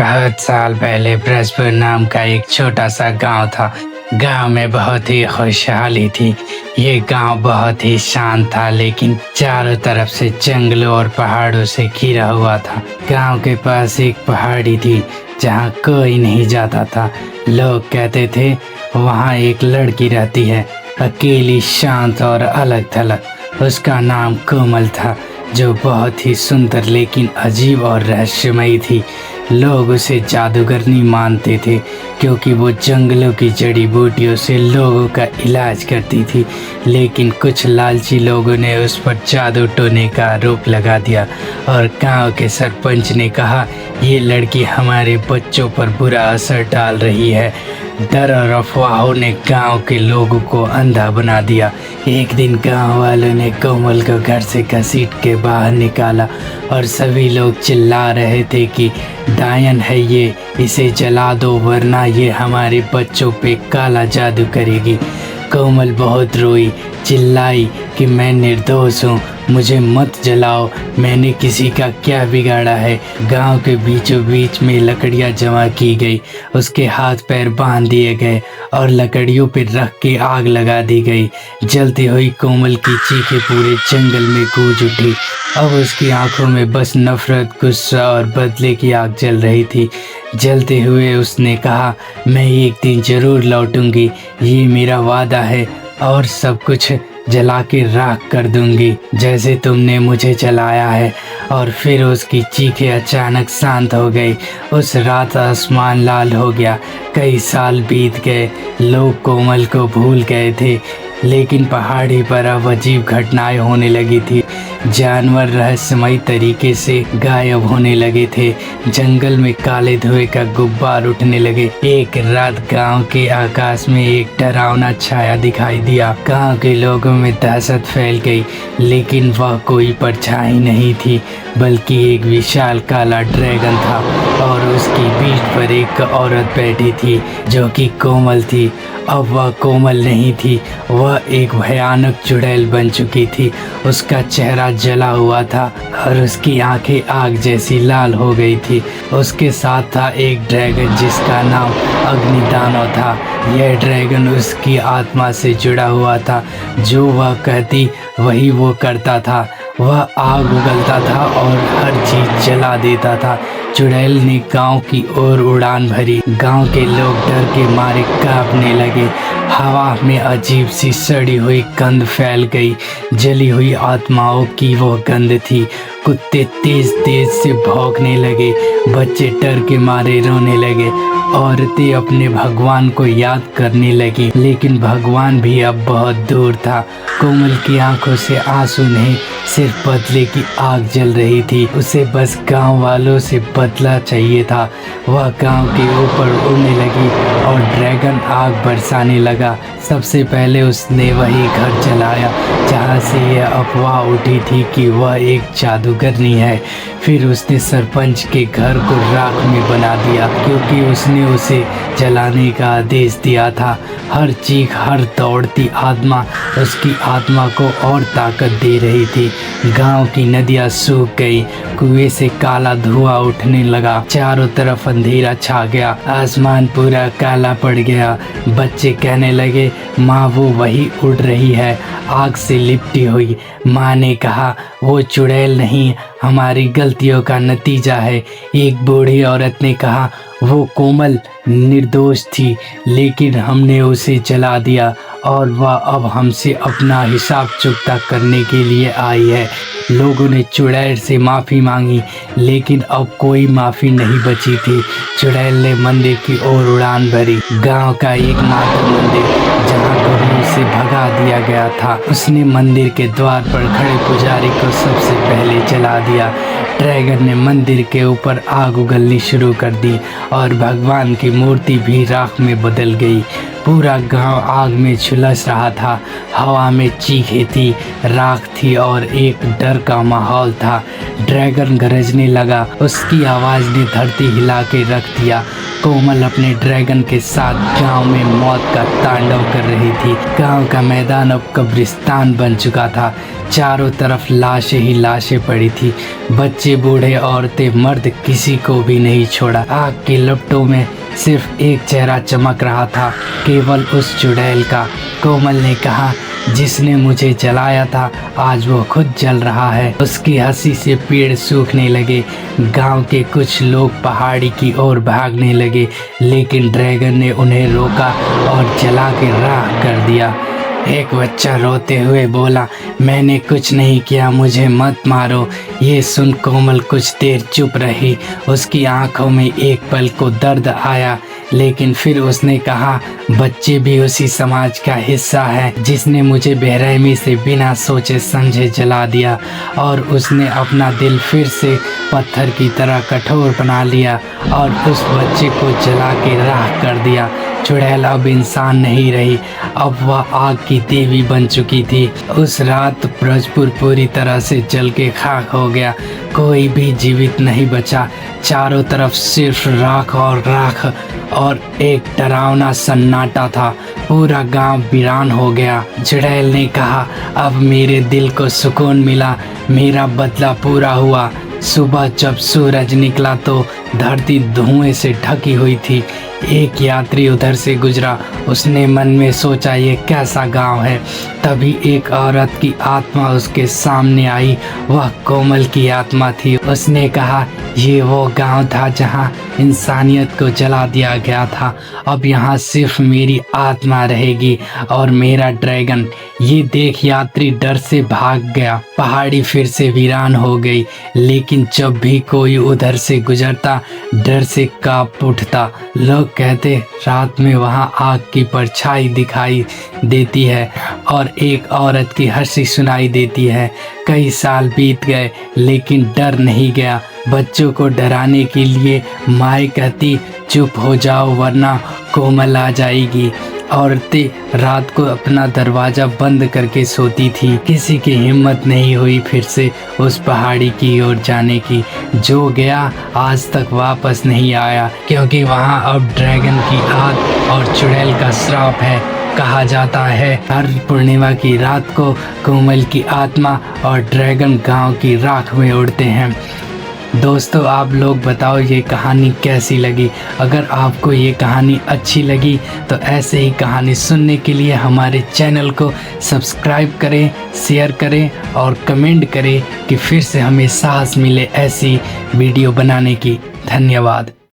बहुत साल पहले ब्रजपुर नाम का एक छोटा सा गांव था। गांव में बहुत ही खुशहाली थी। ये गांव बहुत ही शांत था, लेकिन चारों तरफ से जंगलों और पहाड़ों से घिरा हुआ था। गांव के पास एक पहाड़ी थी जहां कोई नहीं जाता था। लोग कहते थे वहां एक लड़की रहती है, अकेली, शांत और अलग थलग। उसका नाम कोमल था, जो बहुत ही सुंदर लेकिन अजीब और रहस्यमयी थी। लोग उसे जादूगरनी मानते थे, क्योंकि वो जंगलों की जड़ी बूटियों से लोगों का इलाज करती थी। लेकिन कुछ लालची लोगों ने उस पर जादू टोने का आरोप लगा दिया और गांव के सरपंच ने कहा, ये लड़की हमारे बच्चों पर बुरा असर डाल रही है। डर और अफवाहों ने गांव के लोगों को अंधा बना दिया। एक दिन गांव वालों ने कोमल को घर से घसीट के बाहर निकाला और सभी लोग चिल्ला रहे थे कि डायन है ये, इसे जला दो वरना ये हमारे बच्चों पे काला जादू करेगी। कोमल बहुत रोई, चिल्लाई कि मैं निर्दोष हूँ, मुझे मत जलाओ, मैंने किसी का क्या बिगाड़ा है। गांव के बीचों बीच में लकड़ियां जमा की गई, उसके हाथ पैर बांध दिए गए और लकड़ियों पर रख के आग लगा दी गई। जलती हुई कोमल की चीखें पूरे जंगल में गूंज उठी। अब उसकी आंखों में बस नफरत, गुस्सा और बदले की आग जल रही थी। जलते हुए उसने कहा, मैं एक दिन जरूर लौटूंगी, ये मेरा वादा है, और सब कुछ जला के राख कर दूंगी जैसे तुमने मुझे जलाया है। और फिर उसकी चीखें अचानक शांत हो गई। उस रात आसमान लाल हो गया। कई साल बीत गए, लोग कोमल को भूल गए थे, लेकिन पहाड़ी पर अब अजीब घटनाएं होने लगी थी। जानवर रहस्यमयी तरीके से गायब होने लगे थे। जंगल में काले धुएं का गुब्बार उठने लगे। एक रात गांव के आकाश में एक डरावना छाया दिखाई दिया। गांव के लोगों में दहशत फैल गई, लेकिन वह कोई परछाई नहीं थी, बल्कि एक विशाल काला ड्रैगन था और उसकी पीठ पर एक औरत बैठी थी जो कि कोमल थी। अब वह कोमल नहीं थी, वह एक भयानक चुड़ैल बन चुकी थी। उसका चेहरा जला हुआ था और उसकी आंखें आग जैसी लाल हो गई थी। उसके साथ था एक ड्रैगन जिसका नाम अग्निदानव था। यह ड्रैगन उसकी आत्मा से जुड़ा हुआ था, जो वह कहती वही वो करता था। वह आग उगलता था और हर चीज जला देता था। चुड़ैल ने गांव की ओर उड़ान भरी। गांव के लोग डर के मारे कांपने लगे। हवा में अजीब सी सड़ी हुई गंध फैल गई। जली हुई आत्माओं की वो गंध थी। कुत्ते तेज तेज से भौंकने लगे। बच्चे डर के मारे रोने लगे। औरतें अपने भगवान को याद करने लगी, लेकिन भगवान भी अब बहुत दूर था। कोमल की आंखों से आंसू नहीं, सिर्फ बदले की आग जल रही थी। उसे बस गांव वालों से बदला चाहिए था। वह गांव के ऊपर उड़ने लगी और ड्रैगन आग बरसाने लगा। सबसे पहले उसने वही घर जलाया जहां से यह अफवाह उठी थी कि वह एक जादूगरनी है। फिर उसने सरपंच के घर को राख में बना दिया, क्योंकि उसने उसे जलाने का आदेश दिया था। हर चीख, हर दौड़ती आत्मा उसकी आत्मा को और ताकत दे रही थी। गांव की नदियां सूख गई। कुएं से काला धुआं उठने लगा। चारों तरफ अंधेरा छा गया। आसमान पूरा काला पड़ गया। बच्चे कहने लगे, माँ वो वही उड़ रही है, आग से लिपटी हुई। माँ ने कहा, वो चुड़ैल नहीं, हमारी गलतियों का नतीजा है। एक बूढ़ी औरत ने कहा, वो कोमल निर्दोष थी, लेकिन हमने उसे जला दिया और वह अब हमसे अपना हिसाब चुकता करने के लिए आई है। लोगों ने चुड़ैल से माफ़ी मांगी, लेकिन अब कोई माफ़ी नहीं बची थी। चुड़ैल ने मंदिर की ओर उड़ान भरी। गांव का एकमात्र मंदिर जहां कभी उसे भगा दिया गया था, उसने मंदिर के द्वार पर खड़े पुजारी को सबसे पहले जला दिया। ड्रैगन ने मंदिर के ऊपर आग उगलनी शुरू कर दी और भगवान की मूर्ति भी राख में बदल गई। पूरा गांव आग में झुलस रहा था। हवा में चीखें थी, राख थी और एक डर का माहौल था। ड्रैगन गरजने लगा। उसकी आवाज़ ने धरती हिला के रख दिया। कोमल अपने ड्रैगन के साथ गांव में मौत का तांडव कर रही थी। गांव का मैदान अब कब्रिस्तान बन चुका था। चारों तरफ लाशें ही लाशें पड़ी थी। बच्चे, बूढ़े, औरतें, मर्द, किसी को भी नहीं छोड़ा। आग की लपटों में सिर्फ एक चेहरा चमक रहा था, केवल उस चुड़ैल का। कोमल ने कहा, जिसने मुझे जलाया था आज वो खुद जल रहा है। उसकी हंसी से पेड़ सूखने लगे। गांव के कुछ लोग पहाड़ी की ओर भागने लगे, लेकिन ड्रैगन ने उन्हें रोका और जला के राख कर दिया। एक बच्चा रोते हुए बोला, मैंने कुछ नहीं किया, मुझे मत मारो। ये सुन कोमल कुछ देर चुप रही। उसकी आंखों में एक पल को दर्द आया, लेकिन फिर उसने कहा, बच्चे भी उसी समाज का हिस्सा है जिसने मुझे बेरहमी से बिना सोचे समझे जला दिया। और उसने अपना दिल फिर से पत्थर की तरह कठोर बना लिया और उस बच्चे को जला के राख कर दिया। चुड़ैल अब इंसान नहीं रही, अब वह आग की देवी बन चुकी थी। उस रात ब्रजपुर पूरी तरह से जल के खाक हो गया। कोई भी जीवित नहीं बचा। चारों तरफ सिर्फ राख और राख और एक डरावना सन्नाटा था। पूरा गांव वीरान हो गया। चुड़ैल ने कहा, अब मेरे दिल को सुकून मिला, मेरा बदला पूरा हुआ। सुबह जब सूरज निकला तो धरती धुएं से ढकी हुई थी। एक यात्री उधर से गुजरा। उसने मन में सोचा, ये कैसा गांव है। तभी एक औरत की आत्मा उसके सामने आई। वह कोमल की आत्मा थी। उसने कहा, ये वो गांव था जहां इंसानियत को जला दिया गया था। अब यहाँ सिर्फ मेरी आत्मा रहेगी और मेरा ड्रैगन। ये देख यात्री डर से भाग गया। पहाड़ी फिर से वीरान हो गई, लेकिन जब भी कोई उधर से गुजरता डर से कांप उठता। लोग कहते, रात में वहां आग की परछाई दिखाई देती है और एक औरत की हंसी सुनाई देती है। कई साल बीत गए, लेकिन डर नहीं गया। बच्चों को डराने के लिए माँ कहती, चुप हो जाओ वरना कोमल आ जाएगी। औरतें रात को अपना दरवाज़ा बंद करके सोती थी। किसी की हिम्मत नहीं हुई फिर से उस पहाड़ी की ओर जाने की। जो गया आज तक वापस नहीं आया, क्योंकि वहाँ अब ड्रैगन की आग और चुड़ैल का श्राप है। कहा जाता है हर पूर्णिमा की रात को कोमल की आत्मा और ड्रैगन गांव की राख में उड़ते हैं। दोस्तों, आप लोग बताओ ये कहानी कैसी लगी। अगर आपको ये कहानी अच्छी लगी तो ऐसे ही कहानी सुनने के लिए हमारे चैनल को सब्सक्राइब करें, शेयर करें और कमेंट करें कि फिर से हमें साहस मिले ऐसी वीडियो बनाने की। धन्यवाद।